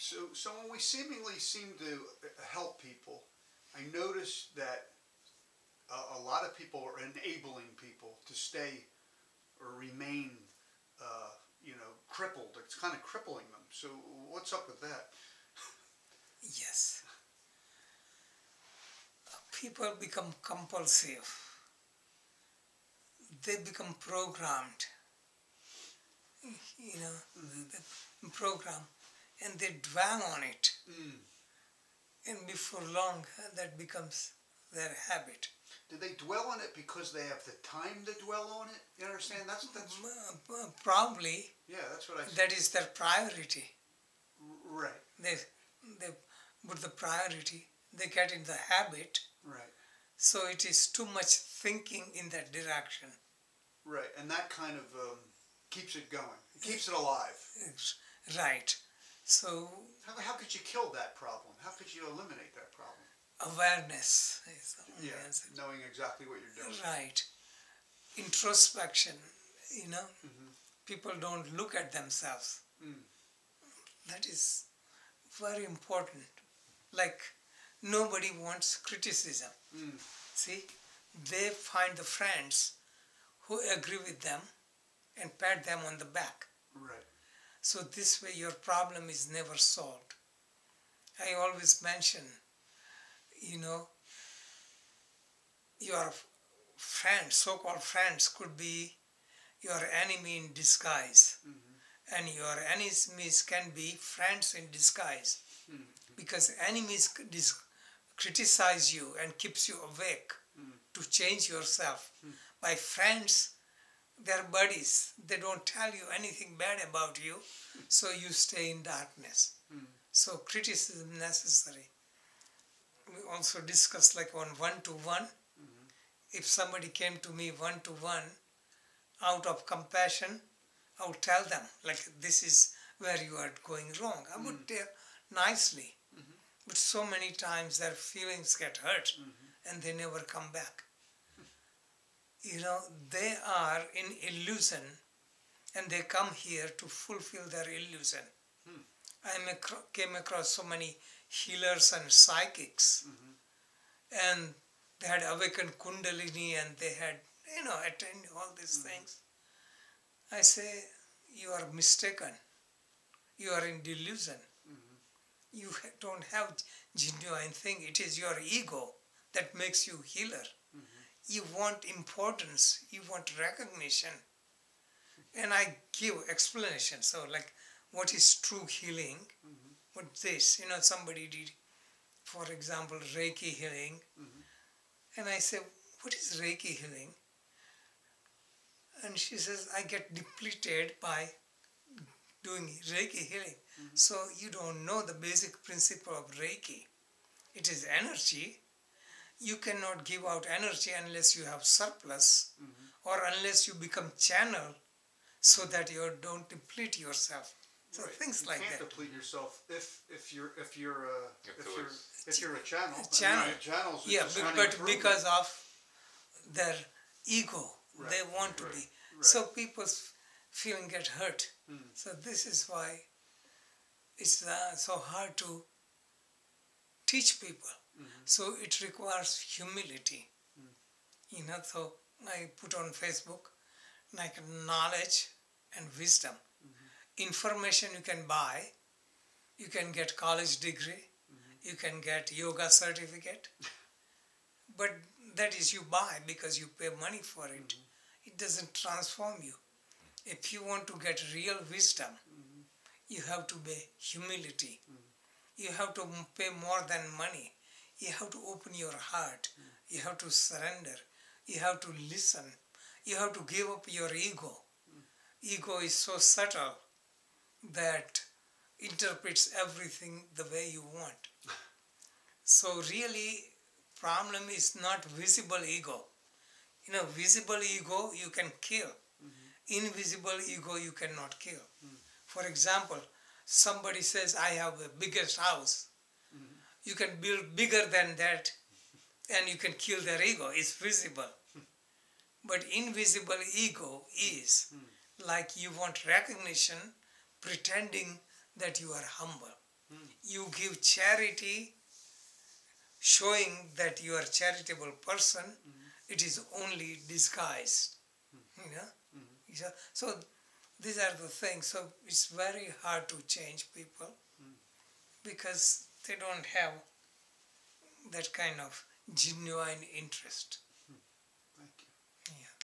So when we seemingly seem to help people, I notice that a lot of people are enabling people to stay or remain, crippled. It's kind of crippling them. So what's up with that? Yes. People become compulsive. They become programmed. The program, and they dwell on it. Mm. And before long, that becomes their habit. Do they dwell on it because they have the time to dwell on it? You understand? That's Probably. Yeah, that's what I. That is their priority. Right. They put the priority. They get in the habit. Right. So it is too much thinking in that direction. Right, and that kind of keeps it going. It keeps it alive. Right. So how could you kill that problem? How could you eliminate that problem? Awareness is the answer. Knowing exactly what you're doing. Right. Introspection, people don't look at themselves. Mm. That is very important. Like, nobody wants criticism. Mm. See, they find the friends who agree with them and pat them on the back. Right. So this way your problem is never solved. I always mention, your friends, so-called friends, could be your enemy in disguise. Mm-hmm. And your enemies can be friends in disguise. Mm-hmm. Because enemies criticize you and keeps you awake to change yourself. By friends, they're buddies. They don't tell you anything bad about you, so you stay in darkness. So criticism necessary. We also discussed like on one-to-one. If somebody came to me one-to-one, out of compassion, I would tell them, like, this is where you are going wrong. I would tell nicely. But so many times their feelings get hurt and they never come back. They are in illusion and they come here to fulfill their illusion. I came across so many healers and psychics, and they had awakened Kundalini and they had, attained all these things. I say, you are mistaken. You are in delusion. You don't have genuine thing. It is your ego that makes you healer. You want importance. You want recognition. And I give explanation. So like, what is true healing? What this? Somebody did, for example, Reiki healing. And I say, what is Reiki healing? And she says, I get depleted by doing Reiki healing. So you don't know the basic principle of Reiki. It is energy. You cannot give out energy unless you have surplus or unless you become channel so that you don't deplete yourself. So things like that. You can't deplete yourself if you're a channel. Channels. Yeah, but because of their ego, they want to be. Right. So people's feeling get hurt. So this is why it's so hard to teach people. So it requires humility. So I put on Facebook like knowledge and wisdom. Information you can buy. You can get college degree. You can get yoga certificate. But that is you buy because you pay money for it. It doesn't transform you. If you want to get real wisdom, you have to be humility. You have to pay more than money. You have to open your heart. You have to surrender. You have to listen. You have to give up your ego. Ego is so subtle that interprets everything the way you want. So really, problem is not visible ego. Visible ego you can kill. Invisible ego you cannot kill. For example, somebody says, I have the biggest house. You can build bigger than that and you can kill their ego. It's visible. But invisible ego is like you want recognition, pretending that you are humble. You give charity, showing that you are a charitable person. It is only disguised, you know. So these are the things. So it's very hard to change people because they don't have that kind of genuine interest.